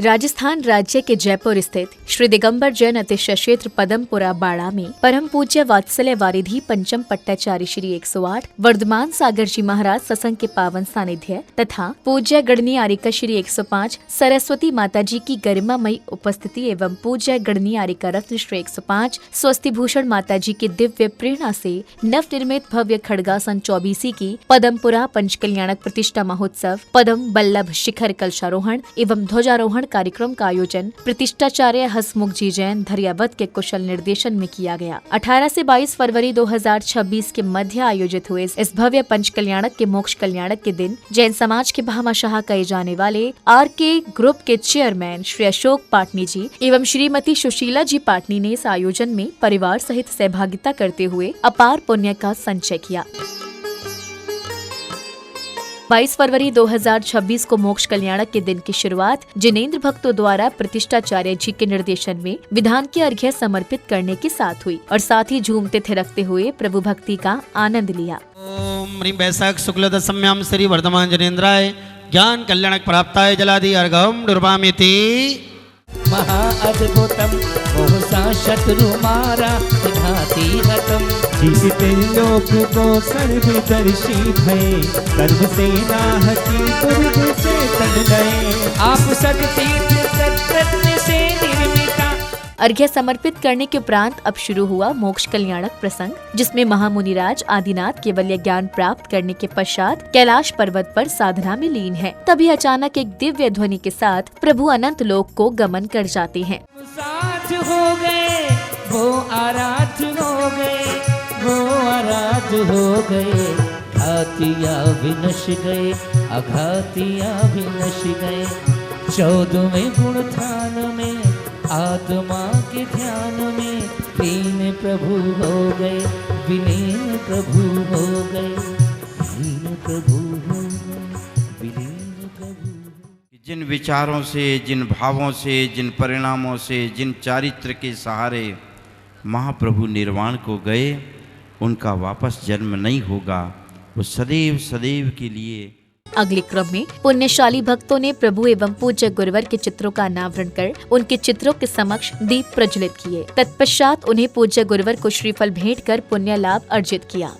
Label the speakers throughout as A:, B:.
A: राजस्थान राज्य के जयपुर स्थित श्री दिगंबर जैन अतिशय क्षेत्र पदमपुरा बाड़ा में परम पूज्य वात्सल्य वारिधि पंचम पट्टाचार्य श्री 108 वर्धमान सागर जी महाराज सत्संग के पावन सानिध्य तथा पूज्य गणनी आरिका श्री 105 सरस्वती माता जी की गरिमामयी उपस्थिति एवं पूज्य गणनी आरिका रत्न श्री 105 स्वस्ति भूषण माता जी की दिव्य प्रेरणा से नव निर्मित भव्य खड़गासन 24 की पदमपुरा पंचकल्याणक प्रतिष्ठा महोत्सव पदम बल्लभ शिखर कलशारोहण एवं ध्वजारोहण कार्यक्रम का आयोजन प्रतिष्ठाचार्य हसमुख जी जैन धरियावत के कुशल निर्देशन में किया गया। 18 से 22 फरवरी 2026 के मध्य आयोजित हुए इस भव्य पंचकल्याणक के मोक्ष कल्याणक के दिन जैन समाज के भामाशाह कहे जाने वाले RK ग्रुप के चेयरमैन श्री अशोक पाटनी जी एवं श्रीमती सुशीला जी पाटनी ने इस आयोजन में परिवार सहित सहभागिता करते हुए अपार पुण्य का संचय किया। 22 फरवरी 2026 को मोक्ष कल्याणक के दिन की शुरुआत जिनेंद्र भक्तों द्वारा प्रतिष्ठाचार्य जी के निर्देशन में विधान के अर्घ्य समर्पित करने के साथ हुई और साथ ही झूमते थिरकते हुए प्रभु भक्ति का आनंद लिया।
B: ओम ह्रीं वैशाख शुक्ल दशम्यां श्री वर्धमान जनेन्द्राय ज्ञान कल्याणक प्राप्ताय जलादि अर्घम निर्वामिति
C: महा अद्भुतम बहुसा शत्रु मारा विघाती हतम
D: जीते लोक को सर्वदर्शी भय सर्व सेना हटी दुर्ग से तन गए
C: आप शक्ति तत्प्रत्न से निर्मिता।
A: अर्घ्य समर्पित करने के उपरांत अब शुरू हुआ मोक्ष कल्याणक प्रसंग, जिसमें महामुनिराज आदिनाथ केवल्य ज्ञान प्राप्त करने के पश्चात कैलाश पर्वत पर साधना में लीन है। तभी अचानक एक दिव्य ध्वनि के साथ प्रभु अनंत लोक को गमन कर जाते हैं।
C: साथ हो गए वो आराध हो गए वो आराध हो गए घातिया विनश गए अघातिया विनश गए 14वें गुण ध्यान में आत्मा के ध्यान में लीन प्रभु हो गए विलीन प्रभु हो गए लीन प्रभु हो गए विलीन प्रभु।
B: जिन विचारों से, जिन भावों से, जिन परिणामों से, जिन चारित्र के सहारे महाप्रभु निर्वाण को गए, उनका वापस जन्म नहीं होगा। वो सदैव सदैव के लिए।
A: अगले क्रम में पुण्यशाली भक्तों ने प्रभु एवं पूज्य गुरुवर के चित्रों का अनावरण कर उनके चित्रों के समक्ष दीप प्रज्वलित किए। तत्पश्चात उन्हें पूज्य गुरुवर को श्रीफल भेंट कर पुण्य लाभ अर्जित किया।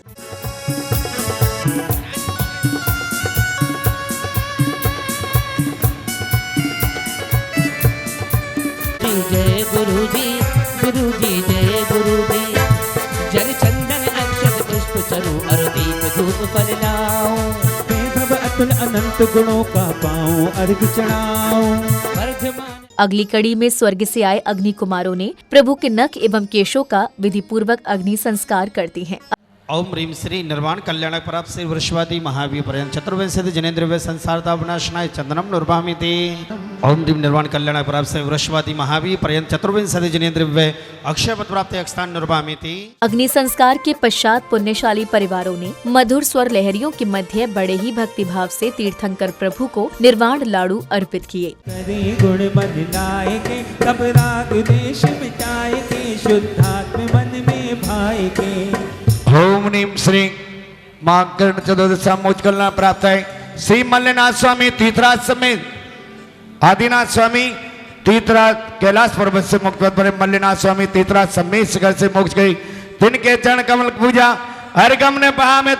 C: जय गुरु जी जय गुरु जी जल चंदन अक्षत पुष्प चरु और दीप धूप फल लाओ
D: अतुल अनंत गुणों का पाऊं अर्घ चढ़ाऊं।
A: अगली कड़ी में स्वर्ग से आए अग्नि कुमारों ने प्रभु के नख एवं केशों का विधि पूर्वक अग्नि संस्कार करती हैं।
B: ओम ह्रीं श्री निर्वाण कल्याणक प्राप्त श्री वृषवादी महावीर पर्यंत चतुर्विंशति जनेन्द्र संसारता विनाशनाय चंदनम निर्वामिति। ओम ह्रीं निर्वाण कल्याणक प्राप्त श्री वृषवादी महावीर पर्यंत चतुर्विंशति जनेन्द्र अक्षय पद प्राप्त अक्षतान निर्वामिति।
A: अग्नि संस्कार के पश्चात पुण्यशाली परिवारों ने मधुर स्वर लहरियों के मध्य बड़े ही भक्ति भाव से तीर्थंकर प्रभु को निर्वाण लाडू अर्पित किए।
D: गुण बदलाए के तब राग देश मिटाए के शुद्धात्म मन में भाई के।
E: ओम ह्रीं श्री मां कर्ण चतुर्दशा मोक्ष कल्याण प्राप्त है श्री मल्लनाथ स्वामी तीर्थराज समेत आदिनाथ स्वामी तीर्थराज कैलाश पर्वत से मुक्त परे मल्लनाथ स्वामी तीर्थराज समेत शिखर से मोक्ष गई। तिनके चरण कमल पूजा हरगम ने बहा में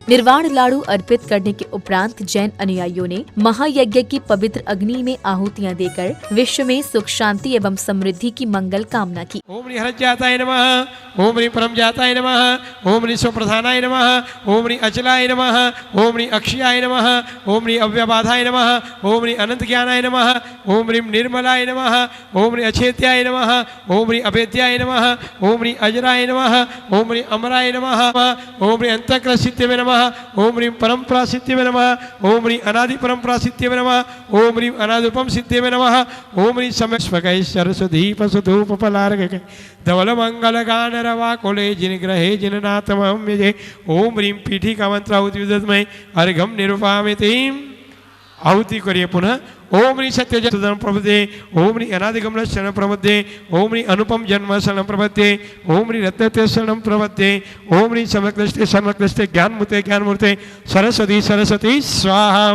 A: निर्वाण लाडू अर्पित करने के उपरांत जैन अनुयायियों ने महायज्ञ की पवित्र अग्नि में आहुतियां देकर विश्व में सुख शांति एवं समृद्धि की मंगल कामना की।
F: ओम ह्रीं हरजाताय नमः ओम ह्रीं परमजाताय नमः ओम ह्रीं स्वप्रधानाय नमः ओम ह्रीं अचलाय नमः ओम ह्रीं अक्षयाय नमः ओम ह्रीं अव्यबाधाय नमः ओम ह्रीं अनंत ज्ञानाय नमः ओम ह्रीं निर्मलाय नमः ओम ह्रीं अछेत्याय नमः ओम ह्रीं अभेद्याय नमः ओम ह्रीं अजराय नमः ओम ह्रीं अमराय नमः ओम ह्रीं अंतःकृतसिद्धये नमः ओम ह्रीं परंपरा सिद्धिवे नमः ओम ह्रीं अनादि परंपरा सिद्धिवे नमः ओम ह्रीं अनादुपम सिद्धिवे नमः ओम ह्रीं समस्वकै सरस्वधीप सुधूप पलार्घ धवल मंगल गान रवा कोले जिन ग्रहे जिन नाथमहं यजे ओम ह्रीं पीठी का मंत्र आहुति विदधमय अर्घम निरूपामिति। आहुति करिए पुनः। ओम ह्रीं सत्यजन प्रपदे ओम ह्रीं अनादिगमन शरण प्रपदे ओम ह्रीं अनुपम जन्म शरण प्रपदे ओम ह्रीं रत्नते शरण प्रपदे ओम ह्रीं समक्लिष्टे समक्लिष्टे ज्ञानमूर्ते ज्ञानमूर्ते सरस्वती सरस्वती स्वाहा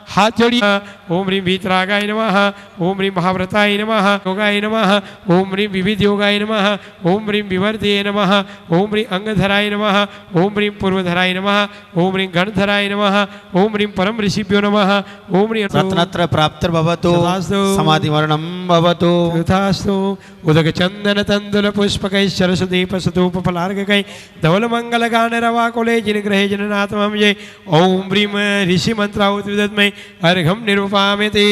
F: हाथ जोड़िए। ओम ह्रीं वीतरागाय नमः। ओम ह्रीं महाव्रताय नमः। योगाय नमः। ओम ह्रीं विविध योगाय नमः। ओम ह्रीं विवर्धये नमः। ओम ह्रीं अंगधराय नमः। ओम ह्रीं पूर्वधराय नमः। ओम ह्रीं गणधराय नमः। ओम ह्रीं परम ऋषिभ्यो नमः। ओम ह्रीं
B: रत्नत्र प्राप्तिर्भवतु
F: तथास्तु।
B: समाधिमरणं भवतु।
F: तथास्तु। उदक चंदन तंदुल पुष्पकै सरसदीप सतूपफलार्घकै धवलमङ्गलगानरवाकुले जिनग्रहे जननाथमं ये ओम ह्रीं ऋषि मंत्रावत विदत्मै अर्घं निरूपामिति।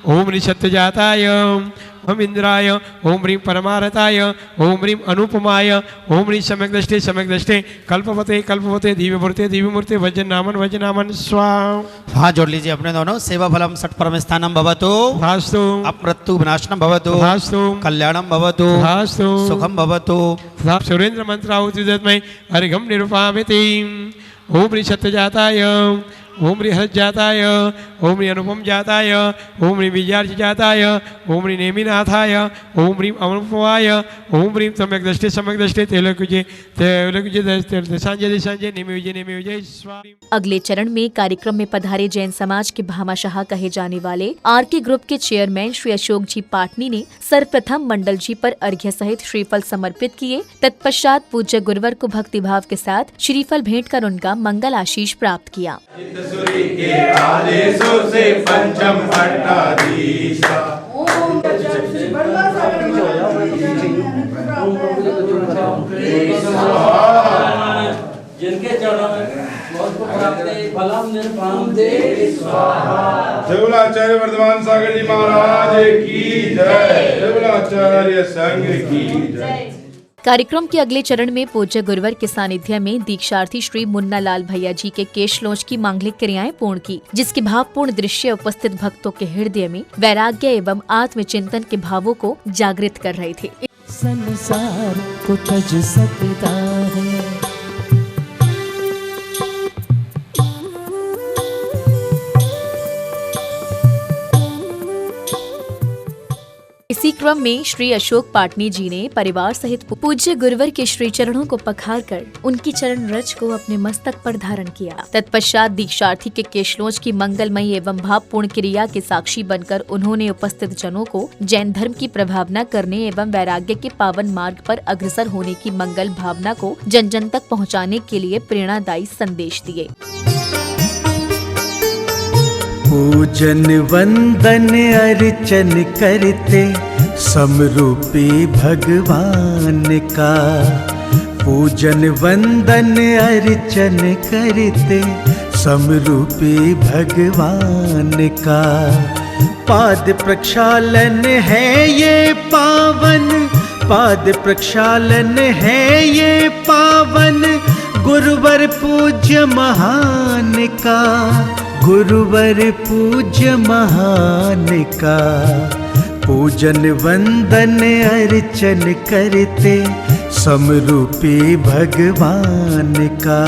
F: ओम ह्रीं सत्यजाताय हम इंद्राय। ओम ह्रीं परमारताय। ओम ह्रीं अनुपमाय। ओम ह्रीं सम्यक दृष्टे कल्पवते कल्पवते दिव्यमूर्ते वज्रनामन स्वाहा।
B: हाथ जोड़ लीजिए अपने दोनों। सेवा फलम सट परम स्थानम भवतु।
F: भास्तु।
B: अमृत्यु विनाशनम भवतु।
F: भास्तु।
B: कल्याणम भवतु।
F: भास्तु।
B: सुखम भवतु।
F: सुरेंद्र मंत्रावती दत्तमय अर्घम निरूपामिति। ओम ह्रीं सत्यजाताय। ओम ह्रीं हरजाताय। ओम ह्रीं अनुपम जाताय। ओम ह्रीं विजयार्च जाताय। ओम ह्रीं नेमिनाथाय। ओम ह्रीं अनुपमाय। ओम ह्रीं सम्यक दृष्टे तेलकुजे दिशांजय निमि विजय स्वाहा।
A: अगले चरण में कार्यक्रम में पधारे जैन समाज के भामाशाह कहे जाने वाले आरके ग्रुप के चेयरमैन श्री अशोक जी पाटनी ने सर्वप्रथम मंडल जी पर अर्घ्य सहित श्रीफल समर्पित किए। तत्पश्चात पूज्य गुरुवर को भक्तिभाव के साथ श्रीफल भेंट कर उनका मंगल आशीष प्राप्त किया।
G: सूर्य के आदेशों से पंचम पट्टाधीशा
H: जिनके चरणों में फलम निर्पाम दे
G: देवलाचार्य वर्धमान सागर जी महाराज की जय। देवलाचार्य संघ की जय।
A: कार्यक्रम के अगले चरण में पूज्य गुरुवर के सानिध्य में दीक्षार्थी श्री मुन्ना लाल भैया जी के केश लॉन्च की मांगलिक क्रियाएं पूर्ण की, जिसके भावपूर्ण दृश्य उपस्थित भक्तों के हृदय में वैराग्य एवं आत्मचिंतन के भावों को जागृत कर रहे थे।
C: संसार को तज सकता है।
A: इसी क्रम में श्री अशोक पाटनी जी ने परिवार सहित पूज्य गुरुवर के श्री चरणों को पखारकर उनकी चरण रज को अपने मस्तक पर धारण किया। तत्पश्चात दीक्षार्थी के केशलोच की मंगलमयी एवं भावपूर्ण क्रिया के साक्षी बनकर उन्होंने उपस्थित जनों को जैन धर्म की प्रभावना करने एवं वैराग्य के पावन मार्ग पर अग्रसर होने की मंगल भावना को जन जन तक पहुँचाने के लिए प्रेरणादायी संदेश दिए।
I: पूजन वंदन अर्चन करते समरूपी भगवान का। पूजन वंदन अर्चन करते समरूपी भगवान का। पाद प्रक्षालन है ये पावन, पाद प्रक्षालन है ये पावन, गुरुवर पूज्य महान का। गुरुवर पूज्य महान का। पूजन वंदन अर्चन करते समरूपी भगवान का।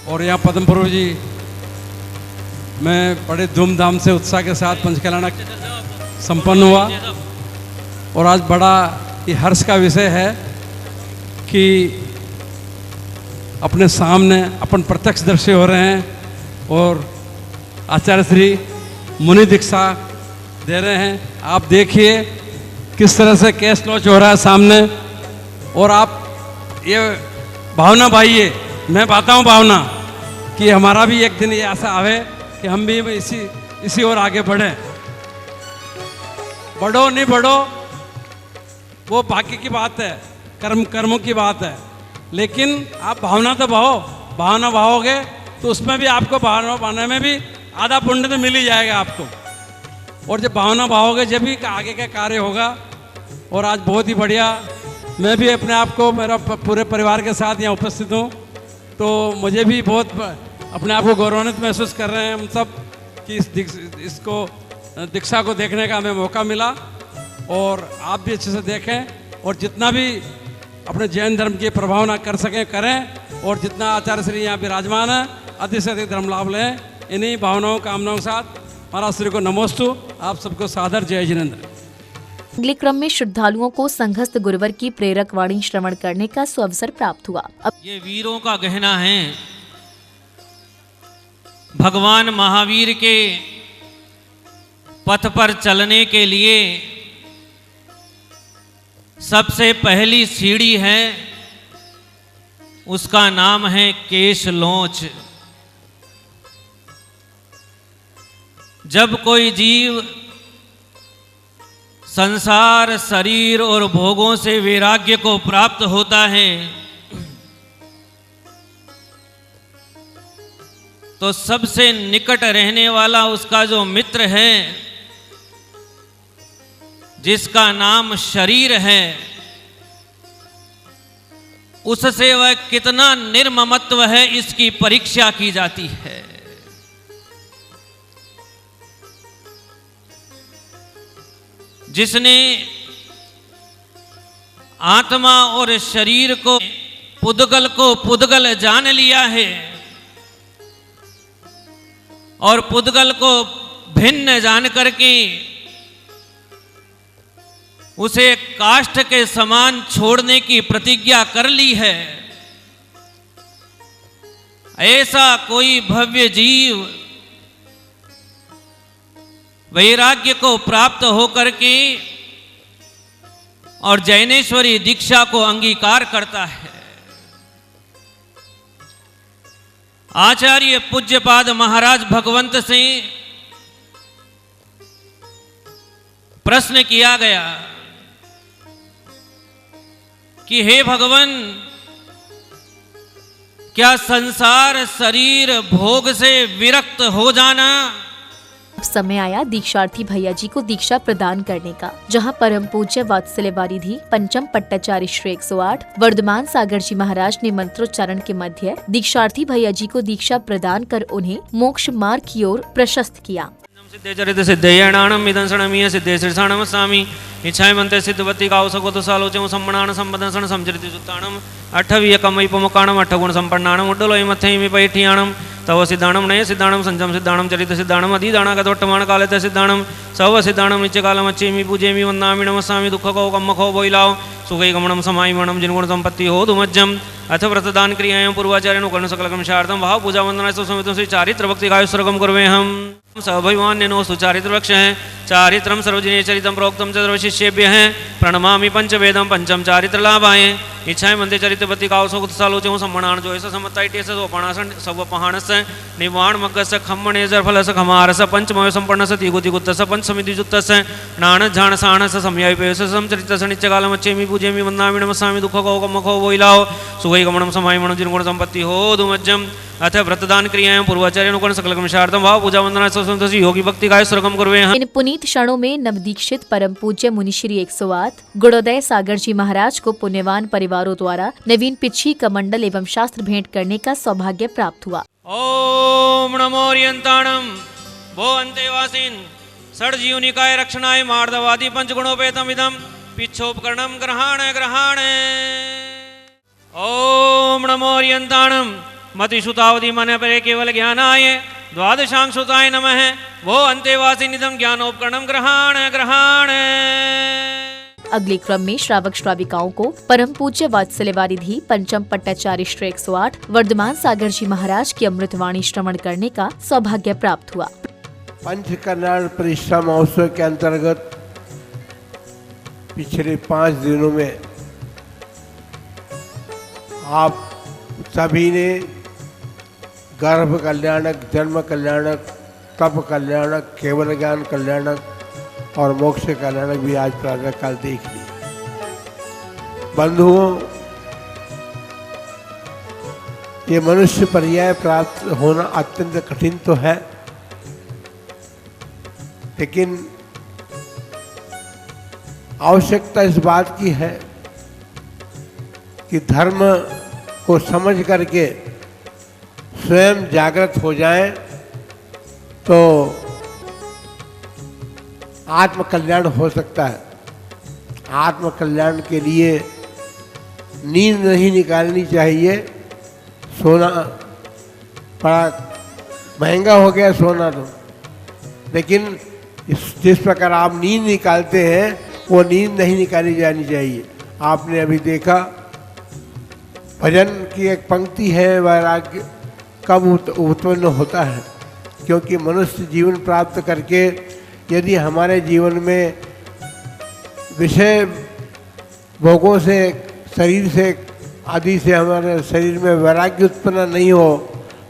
J: और यहाँ पद्मपुर जी में बड़े धूमधाम से उत्साह के साथ पंचकल्याण संपन्न हुआ। और आज बड़ा ये हर्ष का विषय है कि अपने सामने अपन प्रत्यक्ष दर्शी हो रहे हैं और आचार्य श्री मुनि दीक्षा दे रहे हैं। आप देखिए किस तरह से केस लॉन्च हो रहा है सामने। और आप ये भावना पाइए, मैं पाता हूँ भावना कि हमारा भी एक दिन ये ऐसा आवे कि हम भी इसी ओर आगे बढ़ें। बढ़ो नहीं बढ़ो वो भाग्य की बात है, कर्मों की बात है, लेकिन आप भावना तो बहो। भावना बहोगे तो उसमें भी आपको भावना पाने में भी आधा पुण्य तो मिल ही जाएगा आपको। और जब भावना बहोगे जब भी आगे का कार्य होगा। और आज बहुत ही बढ़िया, मैं भी अपने आप को मेरा पूरे परिवार के साथ यहाँ उपस्थित हूँ, तो मुझे भी बहुत अपने आप को गौरवान्वित महसूस कर रहे हैं हम सब कि इसको दीक्षा को देखने का हमें मौका मिला। और आप भी अच्छे से देखें और जितना भी अपने जैन धर्म की प्रभावना कर सकें करें। और जितना आचार्य श्री यहाँ विराजमान है अधिक से अधिक धर्म लाभ लें। इन्हीं भावनाओं कामनाओं के साथ महाराज श्री को नमोस्तु। आप सबको सादर जय जिनेंद्र।
A: अगले क्रम में श्रद्धालुओं को संघस्थ गुरुवर की प्रेरक वाणी श्रवण करने का सुअवसर प्राप्त हुआ।
K: ये वीरों का गहना है भगवान महावीर के पथ पर चलने के लिए सबसे पहली सीढ़ी है, उसका नाम है केश लोच। जब कोई जीव संसार, शरीर और भोगों से वैराग्य को प्राप्त होता है तो सबसे निकट रहने वाला उसका जो मित्र है, जिसका नाम शरीर है, उससे वह कितना निर्ममत्व है इसकी परीक्षा की जाती है। जिसने आत्मा और शरीर को पुद्गल जान लिया है और पुद्गल को भिन्न जान करके उसे काष्ठ के समान छोड़ने की प्रतिज्ञा कर ली है, ऐसा कोई भव्य जीव वैराग्य को प्राप्त होकर के और जैनेश्वरी दीक्षा को अंगीकार करता है। आचार्य पूज्यपाद महाराज भगवंत से प्रश्न किया गया कि हे भगवान, क्या संसार, शरीर, भोग से विरक्त हो जाना?
A: समय आया दीक्षार्थी भैया जी को दीक्षा प्रदान करने का, जहां परम पूज्य वात्सल्य वारिधि पंचम पट्टाचार्य श्री 108 वर्धमान सागर जी महाराज ने मंत्रोच्चारण के मध्य दीक्षार्थी भैया जी को दीक्षा प्रदान कर उन्हें मोक्ष मार्ग की ओर प्रशस्त किया।
K: सिद्धेचरित सिद्धेयणाणम विदंसणमीय सिद्धे श्रीषाणम स्वामी इच्छाय मंत्र सिद्धवती कावसगोत सालोचम सम्मणान संबदंसण समचरित सुत्ताणम अठवीय कमैपमुकाणम अठगुण संपन्नाणम उड्डलोय मथैमि पैठियाणम तव सिद्धाणम नय सिद्धाणम संजम सिद्धाणम चरित सिद्धाणम अधिदाना गतोट्टमाण कालत सिद्धाणम सव सिद्धाणम नित्यकालम अच्छेमि पूजेमि वन्दामि नमस्सामि दुःखको कम्मखो बोइलाओ सुखै गमणम समायमणम जिनगुण संपत्ति हो दुमज्जम अथ व्रतदान क्रियायां पूर्वाचार्यनो कर्ण सकलकम शार्दम भाव पूजा वंदनास्तु समितं श्री चारित्र भक्ति गाय सर्गम कुर्वे हम सभैवान्यनो सुचारित्र वृक्ष हैं चारित्रम सर्वजनीय चरितम प्रोक्तम च सर्वशिष्येभ्य हैं प्रणमामि पंचवेदम पंचम चारित्र लाभाय इच्छाएं मंदिर चरित्रपति कावसोकुत्सालोचो सम्मणान जो ऐसा समत्ताइटेस सोपाणासन सवपहाणस निवाण मग्गस खम्मणेजर फलस खमारस पंचमय संपन्नस तिगुतिगुत्तस पंचसमितिजुत्तस नाण झाण साणस समयायपेस समचरितस नित्यकालम अच्छेमि पूजेमि वन्दामि नमस्सामि दुःखको कम्मखो बोइलाओ सुखै गमणम समायमणम जिनगुण संपत्ति हो दुमज्जम अथ व्रतदान क्रियायां पूर्वाचार्यनुकरण सकलकम शार्दम भाव पूजा वंदना संतोषी योगी भक्ति गाय सर्गम कुर्वे हम।
A: इन पुनीत क्षणों में नवदीक्षित परम पूज्य मुनिश्री 108 गुणोदय सागर जी महाराज को पुण्यवान परिवारों द्वारा नवीन पिच्छी कमंडल एवं शास्त्र भेंट करने का सौभाग्य प्राप्त हुआ।
K: ओम नमो ओरियंताणम भो अंतेवासिन षड्जीवनिकाय रक्षणाय मार्दवादी पंचगुणोपेतम इदम पिच्छोपकरणम ग्रहण ग्रहण। ओम नमो ओरियंताणम मतिश्रुतावधि मन परे केवल ज्ञानाय द्वादशांशुताय नमः वो अंतेवासी निधम ज्ञानोपकरणम ग्रहण ग्रहण।
A: अगले क्रम में श्रावक श्राविकाओं को परम पूज्य वात्सल्य वारिधि पंचम पट्टाचार्य श्री 108 वर्धमान सागर जी महाराज की अमृतवाणी श्रवण करने का सौभाग्य प्राप्त हुआ।
L: पंच कल्याण परिश्रम महोत्सव के अंतर्गत पिछले 5 दिनों में आप सभी ने गर्भ कल्याणक, जन्म कल्याणक, तप कल्याणक, केवल ज्ञान कल्याणक और मोक्ष कल्याणक भी आज प्रातः काल देख ली। बंधुओं, ये मनुष्य पर्याय प्राप्त होना अत्यंत कठिन तो है, लेकिन आवश्यकता इस बात की है कि धर्म को समझ करके स्वयं जागृत हो जाएं तो आत्म कल्याण हो सकता है। आत्म कल्याण के लिए नींद नहीं निकालनी चाहिए। सोना बड़ा महंगा हो गया सोना तो, लेकिन जिस प्रकार आप नींद निकालते हैं वो नींद नहीं निकाली जानी चाहिए। आपने अभी देखा भजन की एक पंक्ति है, वैराग्य कब उत्पन्न होता है, क्योंकि मनुष्य जीवन प्राप्त करके यदि हमारे जीवन में विषय भोगों से, शरीर से आदि से हमारे शरीर में वैराग्य उत्पन्न नहीं हो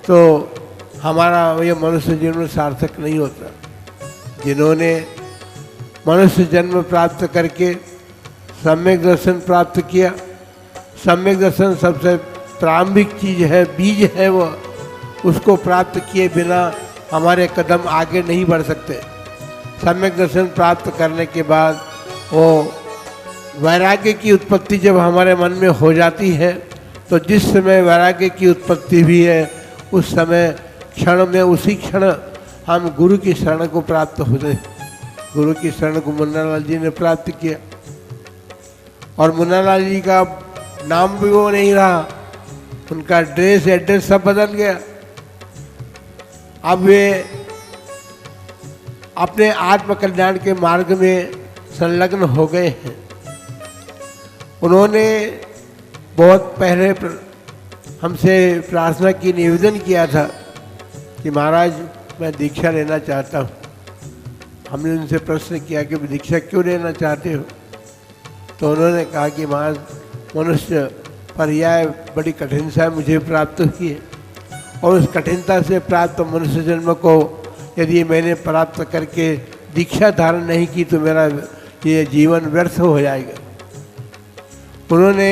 L: तो हमारा ये मनुष्य जीवन सार्थक नहीं होता। जिन्होंने मनुष्य जन्म प्राप्त करके सम्यक दर्शन प्राप्त किया, सम्यक दर्शन सबसे प्रारंभिक चीज है, बीज है वो, उसको प्राप्त किए बिना हमारे कदम आगे नहीं बढ़ सकते। सम्यक दर्शन प्राप्त करने के बाद वो वैराग्य की उत्पत्ति जब हमारे मन में हो जाती है तो जिस समय वैराग्य की उत्पत्ति भी है उस समय क्षण में, उसी क्षण हम गुरु की शरण को प्राप्त होते। गुरु की शरण को मुन्नालाल जी ने प्राप्त किया और मुन्नालाल जी का नाम भी वो नहीं रहा, उनका ड्रेस एड्रेस सब बदल गया। अब वे अपने आत्मकल्याण के मार्ग में संलग्न हो गए हैं। उन्होंने बहुत पहले हमसे प्रार्थना की, निवेदन किया था कि महाराज मैं दीक्षा लेना चाहता हूँ। हमने उनसे प्रश्न किया कि दीक्षा क्यों लेना चाहते हो? तो उन्होंने कहा कि महाराज मनुष्य पर्याय बड़ी कठिनता मुझे प्राप्त हुई है और उस कठिनता से प्राप्त मनुष्य जन्म को यदि मैंने प्राप्त करके दीक्षा धारण नहीं की तो मेरा ये जीवन व्यर्थ हो जाएगा। उन्होंने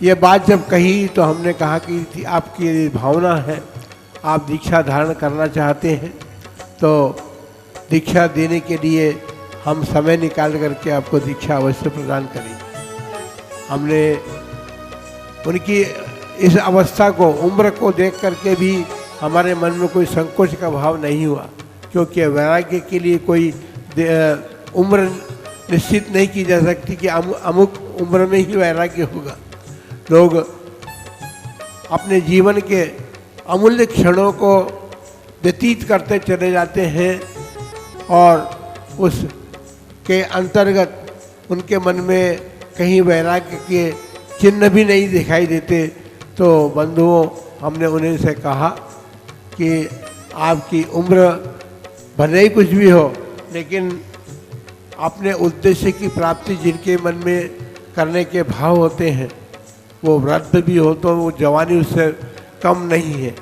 L: ये बात जब कही तो हमने कहा कि आपकी भावना है, आप दीक्षा धारण करना चाहते हैं तो दीक्षा देने के लिए हम समय निकाल करके आपको दीक्षा अवश्य प्रदान करेंगे। हमने उनकी इस अवस्था को, उम्र को देख करके भी हमारे मन में कोई संकोच का भाव नहीं हुआ, क्योंकि वैराग्य के लिए कोई उम्र निश्चित नहीं की जा सकती कि अमुक उम्र में ही वैराग्य होगा। लोग अपने जीवन के अमूल्य क्षणों को व्यतीत करते चले जाते हैं और उसके अंतर्गत उनके मन में कहीं वैराग्य के चिन्ह भी नहीं दिखाई देते। तो बंधुओं, हमने उन्हें से कहा कि आपकी उम्र भले ही कुछ भी हो, लेकिन अपने उद्देश्य की प्राप्ति जिनके मन में करने के भाव होते हैं वो वृद्ध भी हो तो वो जवानी उससे कम नहीं है।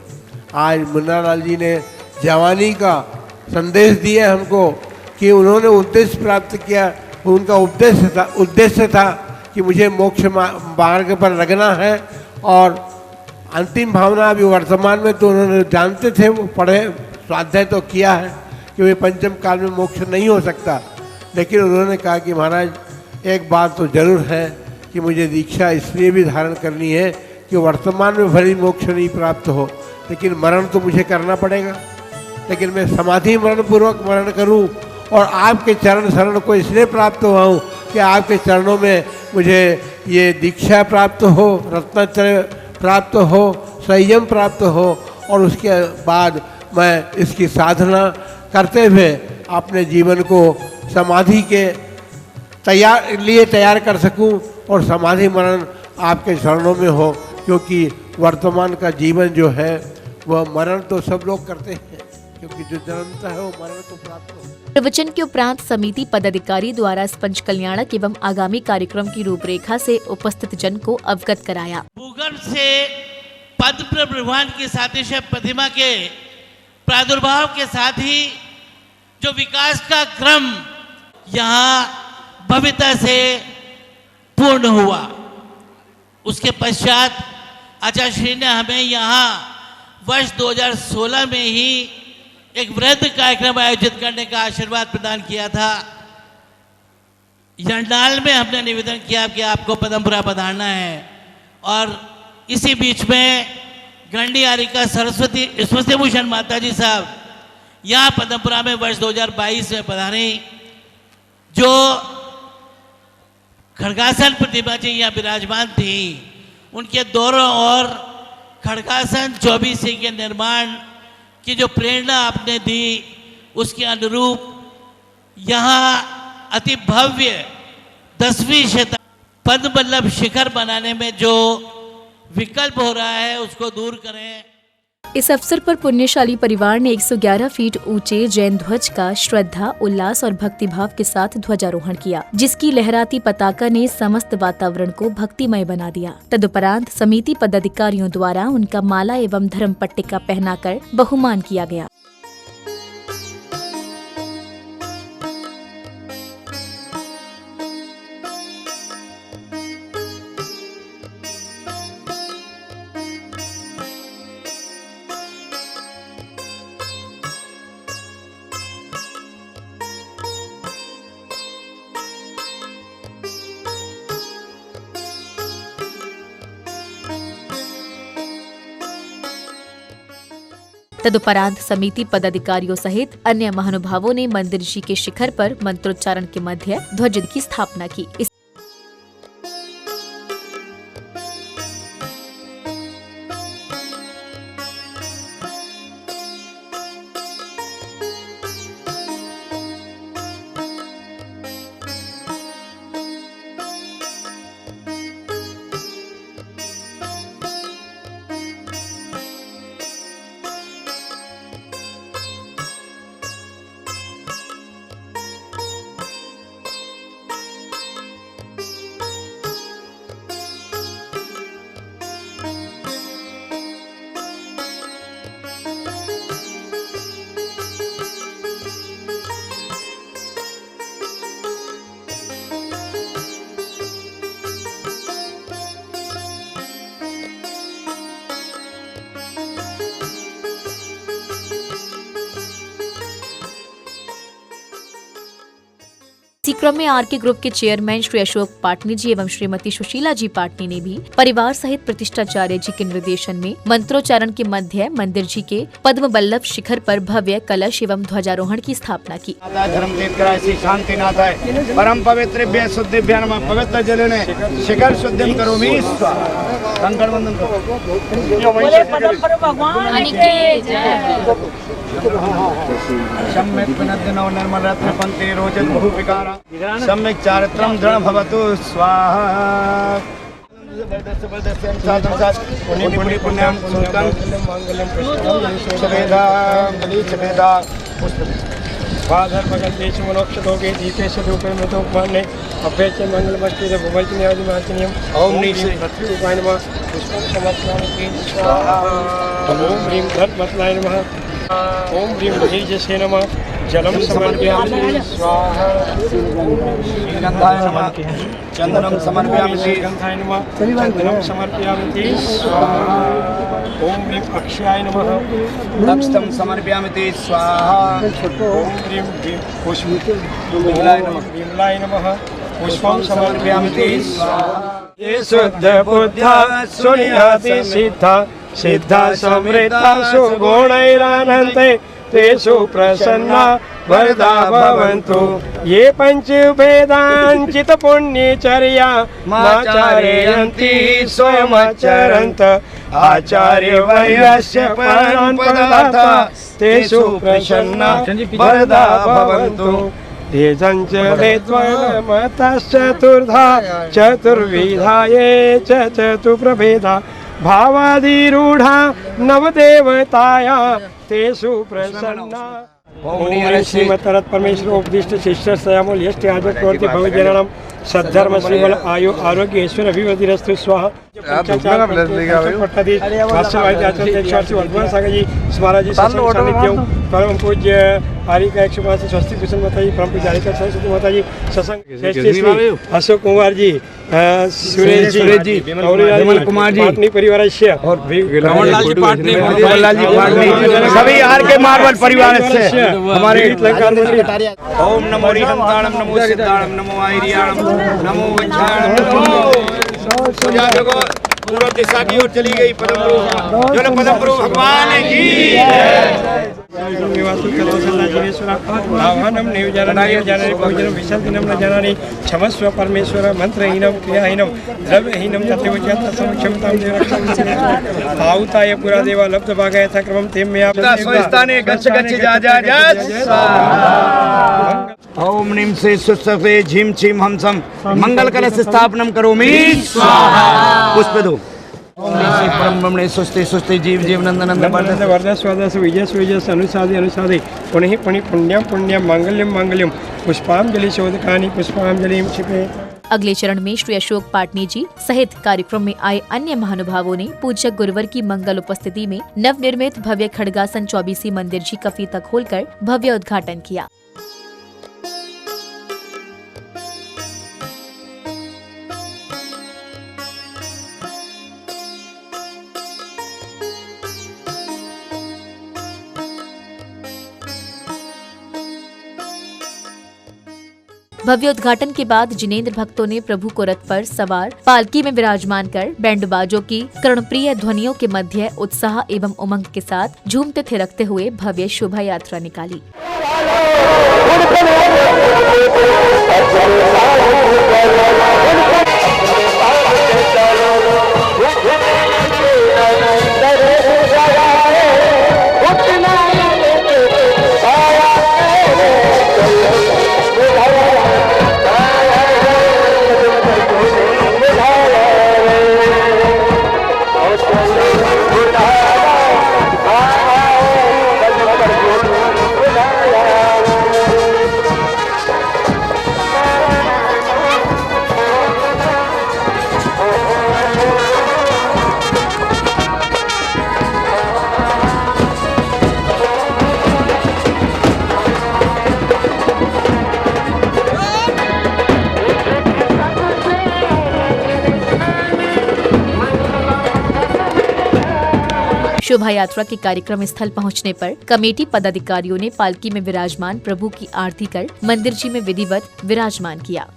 L: आज मुन्नालाल जी ने जवानी का संदेश दिया हमको कि उन्होंने उद्देश्य प्राप्त किया। उनका उद्देश्य था कि मुझे मोक्ष मार्ग पर लगना है और अंतिम भावना अभी वर्तमान में तो उन्होंने जानते थे, वो पढ़े, स्वाध्याय तो किया है कि वे पंचम काल में मोक्ष नहीं हो सकता। लेकिन उन्होंने कहा कि महाराज एक बात तो जरूर है कि मुझे दीक्षा इसलिए भी धारण करनी है कि वर्तमान में भली मोक्ष नहीं प्राप्त हो, लेकिन मरण तो मुझे करना पड़ेगा। लेकिन मैं समाधि मरण पूर्वक मरण करूं और आपके चरण शरण को इसलिए प्राप्त हुआ हूँ कि आपके चरणों में मुझे ये दीक्षा प्राप्त हो, रत्नात्रय प्राप्त हो, संयम प्राप्त हो और उसके बाद मैं इसकी साधना करते हुए अपने जीवन को समाधि के तैयार कर सकूं और समाधि मरण आपके चरणों में हो, क्योंकि वर्तमान का जीवन जो है वह मरण तो सब लोग करते हैं, क्योंकि जो जन्मता है वो मरण को प्राप्त हो।
A: प्रवचन के उपरांत समिति पदाधिकारी द्वारा पंच कल्याणक एवं आगामी कार्यक्रम की रूपरेखा से उपस्थित जन को अवगत कराया।
M: भूगर्भ से पद्म ब्रह्मांड की सादृश्य प्रतिमा के प्रादुर्भाव के साथ ही जो विकास का क्रम यहाँ भव्यता से पूर्ण हुआ, उसके पश्चात आचार्य श्री ने हमें यहाँ वर्ष 2016 में ही एक वृहद कार्यक्रम आयोजित करने का आशीर्वाद प्रदान किया था। यंडाल में हमने निवेदन किया कि आपको पदमपुरा पधारना है और इसी बीच में गंडी आरिका सरस्वती स्वस्तिभूषण माता जी साहब यहाँ पदमपुरा में वर्ष 2022 में पधारे, जो खड़गासन प्रतिमा जी यहाँ विराजमान थी। उनके दोनों ओर खड़गासन 24 के निर्माण की जो प्रेरणा आपने दी, उसके अनुरूप यहाँ अति भव्य 10वीं शताब्दी पद्मवल्लभ शिखर बनाने में जो विकल्प हो रहा है उसको दूर करें।
A: इस अवसर पर पुण्यशाली परिवार ने 111 फीट ऊंचे जैन ध्वज का श्रद्धा, उल्लास और भक्तिभाव के साथ ध्वजारोहण किया, जिसकी लहराती पताका ने समस्त वातावरण को भक्तिमय बना दिया। तदुपरांत समिति पदाधिकारियों द्वारा उनका माला एवं धर्म पट्टिका पहनाकर बहुमान किया गया। तदुपरांत समिति पदाधिकारियों सहित अन्य महानुभावों ने मंदिर जी के शिखर पर मंत्रोच्चारण के मध्य ध्वज की स्थापना की। इसी क्रम में आरके ग्रुप के चेयरमैन श्री अशोक पाटनी जी एवं श्रीमती सुशीला जी पाटनी ने भी परिवार सहित प्रतिष्ठाचार्य जी के निर्देशन में मंत्रोच्चारण के मध्य मंदिर जी के पद्म बल्लभ शिखर पर भव्य कलश एवं ध्वजारोहण की स्थापना की।
E: परम पवित्र शुद्धिभ्य नमः। पवित्र जल ने शिखर शुद्धिम करोमि। कंकड़ वंदन सम्यक पिनद्दिनो निर्मल रत्न पंक्ति रोचन बहुविकारा सम्यक चारित्रम दृढ़ भवतु स्वाहा। पुण्य पुण्यम सुनकं चवेदा चवेदा
F: फादर मगन देश मनोक्ष दोगे दीपेश रूपे में तो माने अभ्यच मंगल मस्ति रे भवच न्यादि माचनियम ओम नीसे पृथ्वी उपाय नमः पुष्पम समर्पयामि की स्वाहा। ओम ह्रीं घट मतलाय नमः। ओम ह्रीं नीजसे नमः। जलम समर्पयामि स्वाहा।
E: गंधाय नमः। चंदनम समर्पयामि
F: गंधाय नमः। चंदनम समर्पयामि स्वाहा। ओम ह्रीं अक्षयाय नमः।
E: लक्षतम समर्पयामि स्वाहा।
F: ओम ह्रीं विमलाय नमः। पुष्पं समर्पयामि स्वाहा। ये शुद्ध बुद्धा सुनियाति सिद्धा सिद्धा समृद्धा सुगुणैरानन्ते तेषु प्रसन्ना वरदा भवन्तु। ये पंचभेदाञ्चित पुण्यचर्या माचारयन्ति स्वयमाचरन्त आचार्यवर्यस्य परान् पदार्था तेषु प्रसन्ना वरदा भवन्तु। ये संचले त्वमतश्चतुर्धा चतुर्विधा ये च चतुप्रभेदा भावादिरूढ़ा नवदेवताया तेषु प्रसन्ना। ओम श्रीमत्तरत् परमेश्वर उपदिष्ट शिष्य सयामूल यष्टि आजक प्रवृत्ति भवजनानां सद्धर्म श्रीबल आयु आरोग्य ऐश्वर्य अभिवृद्धिरस्तु स्वाहा। परम पूज्य आरिका 105 स्वस्ति भूषण माता जी, परम पूज्य आरिका सरस्वती माता जी, सत्संग अशोक कुमार जी, सुरेश जी, विमल कुमार जी, पाटनी परिवार से और
E: रमणलाल जी पाटनी, सभी आर के मार्बल परिवार से हमारे ओम नमो हरिहंताणम नमो सिद्धाणम नमो आयरियाणम नमो वज्राणम नमो पूर्व दिशा की ओर चली गई पद्म प्रभु भगवान की
F: आह्वानं नैव जानामि भोजनं विसर्जनं न जानामि क्षमस्व परमेश्वर मंत्रहीनं क्रियाहीनं द्रव्यहीनं तथैव च तत्समक्षमतां देव आहुताय पुरा देवा लब्धभागाय यथाक्रमं तें मया
E: स्वस्थाने गच्छ गच्छ जा जा जा। ओम निम से सुसवे झिम छिम हमसम मंगल कलश स्थापनम करोमि स्वाहा। पुष्प दो। श्री परम ब्रह्मणे सुस्ति सुस्ति जीव जीव नंद नंद
F: नंद वरद स्वदस विजस विजस अनुसादि अनुसादि पुनः पुण्य पुण्यम पुण्यम मांगल्यम मांगल्यम पुष्पांजलि शोधकानि पुष्पांजलि क्षिपे।
A: अगले चरण में श्री अशोक पाटनी जी सहित कार्यक्रम में आए अन्य महानुभावों ने पूज्य गुरुवर की मंगल उपस्थिति में नवनिर्मित भव्य खड़गासन 24 मंदिर जी कफीता खोलकर भव्य उद्घाटन किया। भव्य उद्घाटन के बाद जिनेंद्र भक्तों ने प्रभु को रथ पर सवार पालकी में विराजमान कर बैंड बाजों की कर्णप्रिय ध्वनियों के मध्य उत्साह एवं उमंग के साथ झूमते थिरकते हुए भव्य शोभा यात्रा निकाली। शोभा यात्रा के कार्यक्रम स्थल पहुंचने पर कमेटी पदाधिकारियों ने पालकी में विराजमान प्रभु की आरती कर मंदिर जी में विधिवत विराजमान किया।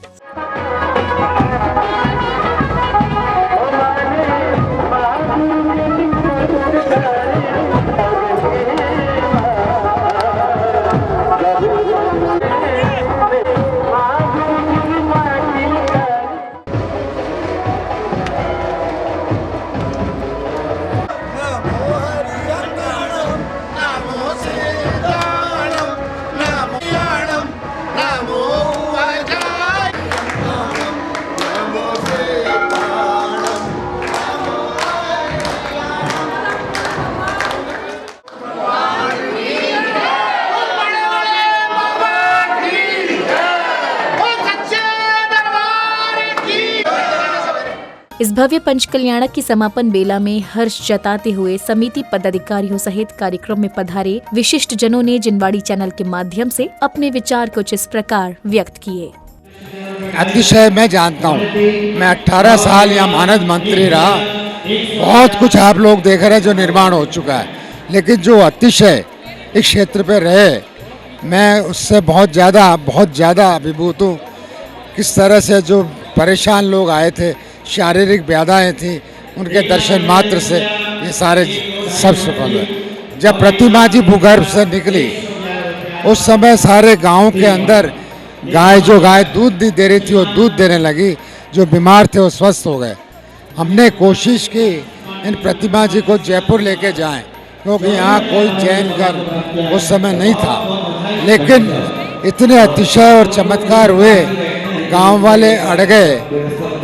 A: इस भव्य पंचकल्याणक की समापन बेला में हर्ष जताते हुए समिति पदाधिकारियों सहित कार्यक्रम में पधारे विशिष्ट जनों ने जिनवाड़ी चैनल के माध्यम से अपने विचार कुछ इस प्रकार व्यक्त किए।
N: अतिशय मैं जानता हूँ, मैं 18 साल यहाँ मानद मंत्री रहा, बहुत कुछ आप लोग देख रहे हैं जो निर्माण हो चुका है, लेकिन जो अतिशय इस क्षेत्र पे रहे मैं उससे बहुत ज़्यादा अभिभूत हूँ। किस तरह से जो परेशान लोग आए थे, शारीरिक बाधाएं थी, उनके दर्शन मात्र से ये सारे सब सफल हुए। जब प्रतिमा जी भूगर्भ से निकली उस समय सारे गांव के अंदर गाय दूध नहीं दे रही थी वो दूध देने लगी, जो बीमार थे वो स्वस्थ हो गए। हमने कोशिश की इन प्रतिमा जी को जयपुर लेके जाएं, क्योंकि यहाँ कोई चैन घर उस समय नहीं था, लेकिन इतने अतिशय और चमत्कार हुए, गांव वाले अड़ गए,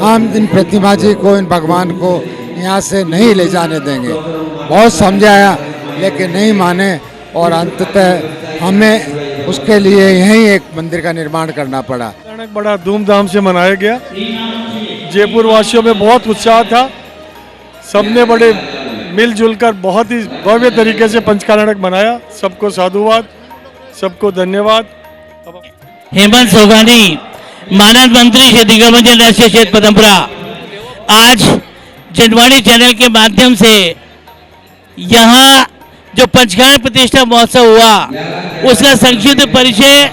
N: हम इन प्रतिमा जी को, इन भगवान को यहाँ से नहीं ले जाने देंगे। बहुत समझाया लेकिन नहीं माने और अंततः हमें उसके लिए यहीं एक मंदिर का निर्माण करना पड़ा।
O: बड़ा धूमधाम से मनाया गया, जयपुर वासियों में बहुत उत्साह था, सबने बड़े मिलजुल कर बहुत ही भव्य तरीके से पंचकल्याणक मनाया। सबको साधुवाद, सबको धन्यवाद।
M: हेमंत सोगानी, मानद मंत्री श्री दिगंबर जैन राष्ट्रीय क्षेत्र पदमपुरा, आज जनवाड़ी चैनल के माध्यम से यहाँ जो पंचकल्याण प्रतिष्ठा महोत्सव हुआ उसका संक्षिप्त परिचय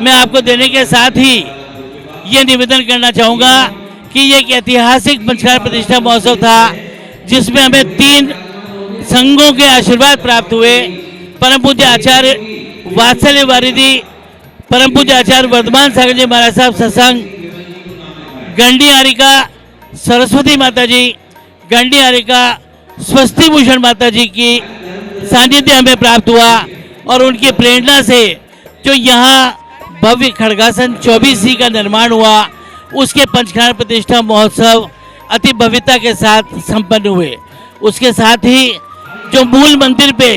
M: मैं आपको देने के साथ ही ये निवेदन करना चाहूँगा कि ये एक ऐतिहासिक पंचकल्याण प्रतिष्ठा महोत्सव था, जिसमें हमें 3 संघों के आशीर्वाद प्राप्त हुए। परम पूज्य आचार्य वात्सल्य वारिधि, परम पूज्य आचार्य वर्धमान सागर जी महाराज साहब सत्संग, गंडी हारिका सरस्वती माता जी, गंडी हारिका स्वस्ति भूषण माता जी की सानिध्य हमें प्राप्त हुआ और उनकी प्रेरणा से जो यहाँ भव्य खड़गासन 24C का निर्माण हुआ, उसके पंचकल्याण प्रतिष्ठा महोत्सव अति भव्यता के साथ संपन्न हुए उसके साथ ही जो मूल मंदिर पे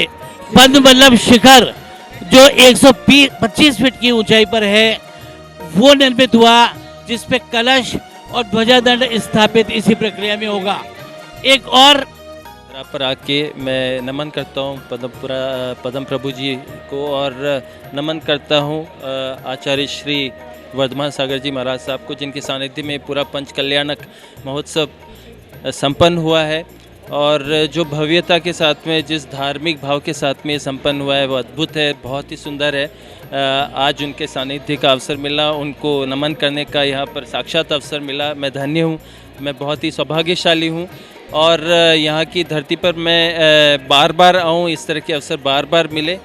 M: पद्म वल्लभ शिखर जो 125 फीट की ऊंचाई पर है वो निर्मित हुआ, जिस पे कलश और ध्वजादंड स्थापित इसी प्रक्रिया में होगा। एक और
P: पर आके मैं नमन करता हूँ पद्म प्रभु जी को, और नमन करता हूँ आचार्य श्री वर्धमान सागर जी महाराज साहब को, जिनके सानिध्य में पूरा पंच कल्याणक महोत्सव संपन्न हुआ है। और जो भव्यता के साथ में, जिस धार्मिक भाव के साथ में ये संपन्न हुआ है वो अद्भुत है, बहुत ही सुंदर है। आज उनके सानिध्य का अवसर मिला, उनको नमन करने का यहाँ पर साक्षात अवसर मिला। मैं धन्य हूँ, मैं बहुत ही सौभाग्यशाली हूँ, और यहाँ की धरती पर मैं बार बार आऊँ, इस तरह के अवसर बार बार मिले।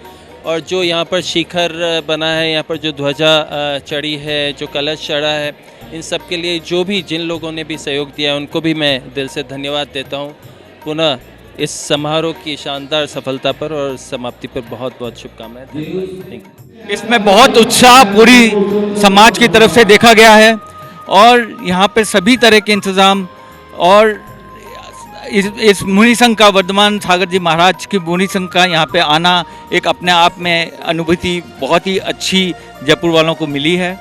P: और जो यहाँ पर शिखर बना है, यहाँ पर जो ध्वजा चढ़ी है, जो कलश चढ़ा है, इन सब के लिए जो भी जिन लोगों ने भी सहयोग दिया उनको भी मैं दिल से धन्यवाद देता हूँ। पुनः इस समारोह की शानदार सफलता पर और समाप्ति पर बहुत बहुत शुभकामनाएं। धन्यवाद।
Q: इसमें बहुत उत्साह पूरी समाज की तरफ से देखा गया है, और यहाँ पे सभी तरह के इंतज़ाम, और इस मुनि संघ का, वर्धमान सागर जी महाराज की मुनि संघ का यहाँ पे आना एक अपने आप में अनुभूति बहुत ही अच्छी जयपुर वालों को मिली है।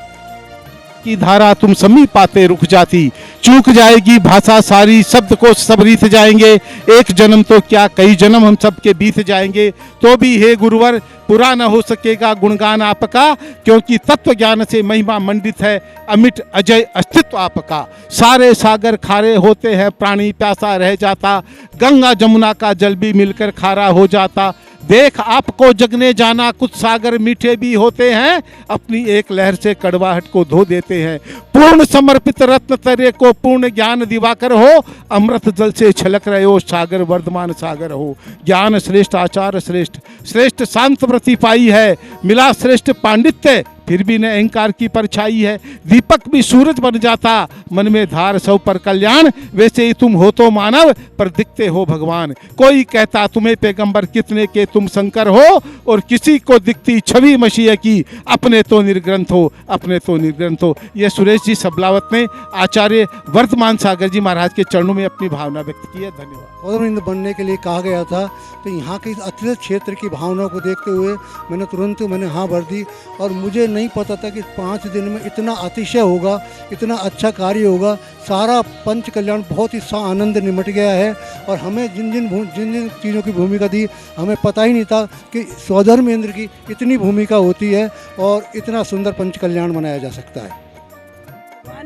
R: की धारा तुम समीप पाते रुक जाती, चूक जाएगी भाषा सारी, शब्द को सब रीत जाएंगे, एक जन्म तो क्या कई जन्म हम सबके बीत जाएंगे। तो भी हे गुरुवर पूरा न हो सकेगा गुणगान आपका, क्योंकि तत्व ज्ञान से महिमा मंडित है, अमिट अजय अस्तित्व आपका। सारे सागर खारे होते हैं, प्राणी प्यासा रह जाता, गंगा जमुना का जल भी मिलकर खारा हो जाता। देख आपको जगने जाना, कुछ सागर मीठे भी होते हैं, अपनी एक लहर से कड़वाहट को धो देते हैं। पूर्ण समर्पित रत्न तरे को पूर्ण ज्ञान दिवाकर हो, अमृत जल से छलक रहे हो सागर वर्धमान सागर हो। ज्ञान श्रेष्ठ आचार श्रेष्ठ, श्रेष्ठ शांत व्रति पाई है, मिला श्रेष्ठ पांडित्य, फिर भी न अहंकार की परछाई है। दीपक भी सूरज बन जाता, मन में धार सब पर कल्याण, वैसे ही तुम हो तो मानव पर दिखते हो भगवान। कोई कहता तुम्हें पैगंबर कितने के तुम शंकर हो, और किसी को दिखती छवि मसीह की, अपने तो निर्ग्रंथ हो, अपने तो निर्ग्रंथ हो। ये सुरेश जी सबलावत ने आचार्य वर्धमान सागर जी महाराज के चरणों में अपनी भावना व्यक्त की है। धन्यवाद।
S: पौधवृंद बनने के लिए कहा गया था, तो यहाँ के अतिरिक्त क्षेत्र की भावना को देखते हुए मैंने तुरंत हाँ भर दी, और मुझे नहीं पता था कि 5 दिन में इतना अतिशय होगा, इतना अच्छा कार्य होगा। सारा पंच कल्याण बहुत ही आनंद निमट गया है, और हमें जिन जिन चीज़ों की भूमिका दी हमें पता ही नहीं था कि स्वधर्मेंद्र की इतनी भूमिका होती है और इतना सुंदर पंच कल्याण मनाया जा सकता है।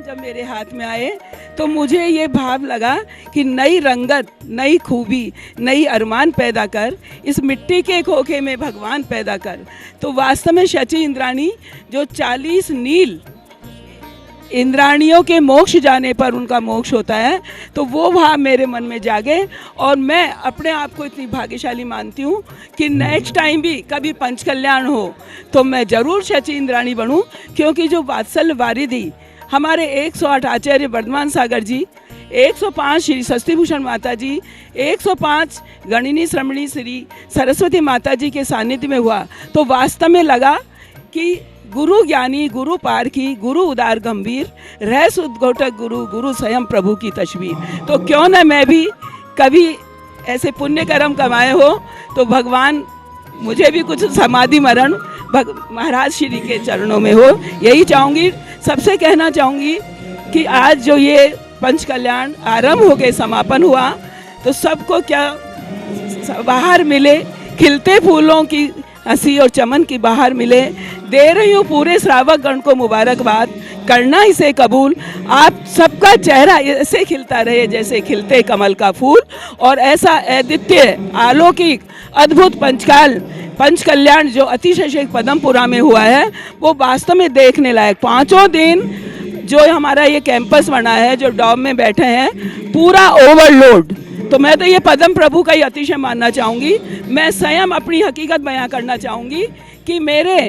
T: जब मेरे हाथ में आए तो मुझे ये भाव लगा कि नई रंगत, नई खूबी, नई अरमान पैदा कर, इस मिट्टी के खोखे में भगवान पैदा कर। तो वास्तव में शची इंद्राणी जो 40 नील इंद्राणियों के मोक्ष जाने पर उनका मोक्ष होता है, तो वो भाव मेरे मन में जागे, और मैं अपने आप को इतनी भाग्यशाली मानती हूँ कि नेक्स्ट टाइम भी कभी पंच कल्याण हो तो मैं ज़रूर शची इंद्राणी बनूँ, क्योंकि जो वात्सल्य वारिधि हमारे 108 आचार्य वर्धमान सागर जी, 105 श्री शस्तिभूषण माता जी, 105 गणिनी श्रमणी श्री सरस्वती माता जी के सानिध्य में हुआ, तो वास्तव में लगा कि गुरु ज्ञानी, गुरु पारखी, गुरु उदार गंभीर, रह सुदघोटक गुरु, गुरु स्वयं प्रभु की तस्वीर। तो क्यों न मैं भी कभी ऐसे पुण्य कर्म कमाए हो तो भगवान मुझे भी कुछ समाधि मरण महाराज श्री के चरणों में हो, यही चाहूँगी। सबसे कहना चाहूँगी कि आज जो ये पंच कल्याण आरंभ हो के समापन हुआ, तो सबको क्या बाहर मिले, खिलते फूलों की हंसी और चमन की बाहर मिले। दे रही हूँ पूरे श्रावक गण को मुबारकबाद, करना इसे कबूल। आप सबका चेहरा ऐसे खिलता रहे जैसे खिलते कमल का फूल, और ऐसा अद्वितीय अलौकिक अद्भुत पंच कल्याण जो अतिशय पदमपुरा में हुआ है, वो वास्तव में देखने लायक। 5 दिन जो हमारा ये कैंपस बना है, जो डॉम में बैठे हैं, पूरा ओवरलोड। तो मैं तो ये पद्म प्रभु का ही अतिशय मानना चाहूँगी। मैं स्वयं अपनी हकीकत बयां करना चाहूँगी कि मेरे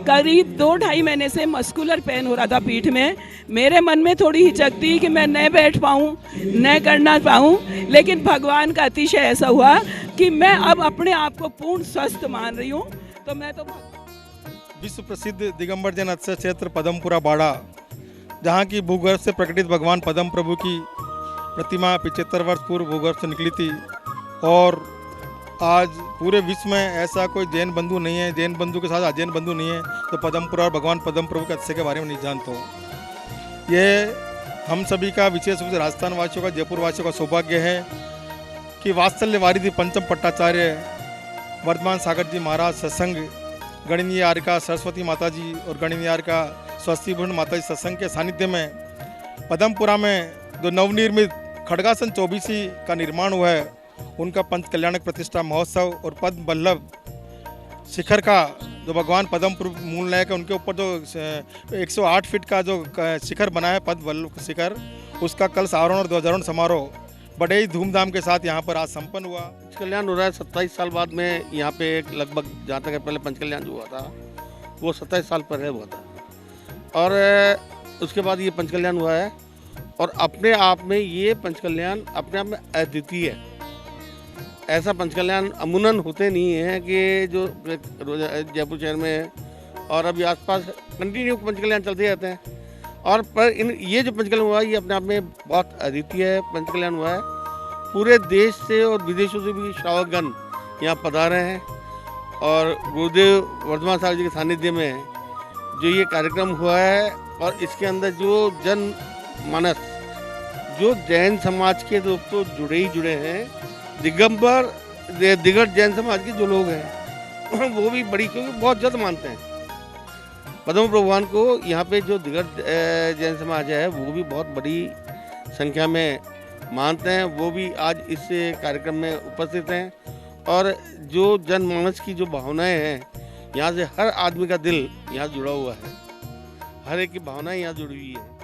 T: करीब 2-2.5 महीने से मस्कुलर पेन हो रहा था पीठ में। मेरे मन में थोड़ी हिचक थी कि मैं न बैठ पाऊँ, न करना पाऊँ, लेकिन भगवान का अतिशय ऐसा हुआ कि मैं अब अपने आप को पूर्ण स्वस्थ मान रही हूँ। तो मैं तो
U: विश्व प्रसिद्ध दिगंबर जैन अतिशय क्षेत्र पदमपुरा बाड़ा, जहाँ की भूगर्भ से प्रकटित भगवान पद्म प्रभु की प्रतिमा 75 वर्ष पूर्व भूगर्भ से निकली थी, और आज पूरे विश्व में ऐसा कोई जैन बंधु नहीं है, जैन बंधु के साथ अजैन बंधु नहीं है तो पद्मपुरा और भगवान पद्म प्रभु के अतिशय के बारे में नहीं जानता हूँ। ये हम सभी का, विशेष रूप से राजस्थान वासियों का, जयपुर वासियों का सौभाग्य है कि वात्सल्य वारिधि पंचम पट्टाचार्य वर्धमान सागर जी महाराज सत्संग, गणनीय आर्यका सरस्वती माता जी और गणनीय आर्यका स्वस्तिभूषण माता जी सत्संग के सानिध्य में पद्मपुरा में जो नवनिर्मित खड़गासन 24 का निर्माण हुआ है, उनका पंच कल्याणक प्रतिष्ठा महोत्सव और पद्म वल्लभ शिखर का जो भगवान पद्म प्रभु मूल नायक है उनके ऊपर जो 108 फीट का जो शिखर बना है पद्म वल्लभ शिखर, उसका कल आवरण और ध्वजारोहण समारोह बड़े ही धूमधाम के साथ यहाँ पर आज संपन्न हुआ।
D: पंच कल्याण हो रहा है 27 साल बाद में यहाँ पे एक लगभग, जहाँ तक पहले पंच कल्याण जो हुआ था वो 27 साल पहले हुआ था और उसके बाद ये पंच कल्याण हुआ है और अपने आप में ये पंच कल्याण अपने आप में अद्वितीय है। ऐसा पंच कल्याण अमूमन होते नहीं हैं कि जो जयपुर शहर में और अभी आसपास कंटिन्यू पंच कल्याण चलते रहते हैं और पर ये जो पंच कल्याण हुआ है ये अपने आप में बहुत अद्वितीय है। पंच कल्याण हुआ है, पूरे देश से और विदेशों से भी श्रावकगण यहाँ पधारे हैं और गुरुदेव वर्धमान सागर जी के सानिध्य में जो ये कार्यक्रम हुआ है और इसके अंदर जो जन मानस, जो जैन समाज के लोग तो जुड़े ही जुड़े हैं, दिगंबर जैन समाज के जो लोग हैं वो भी बड़ी, क्योंकि बहुत जल्द मानते हैं पद्म भगवान को। यहाँ पे जो दिगंबर जैन समाज है वो भी बहुत बड़ी संख्या में मानते हैं, वो भी आज इस कार्यक्रम में उपस्थित हैं और जो जनमानस की जो भावनाएं हैं, यहाँ से हर आदमी का दिल यहाँ जुड़ा हुआ है, हर एक की भावनाएं यहाँ जुड़ी हुई है।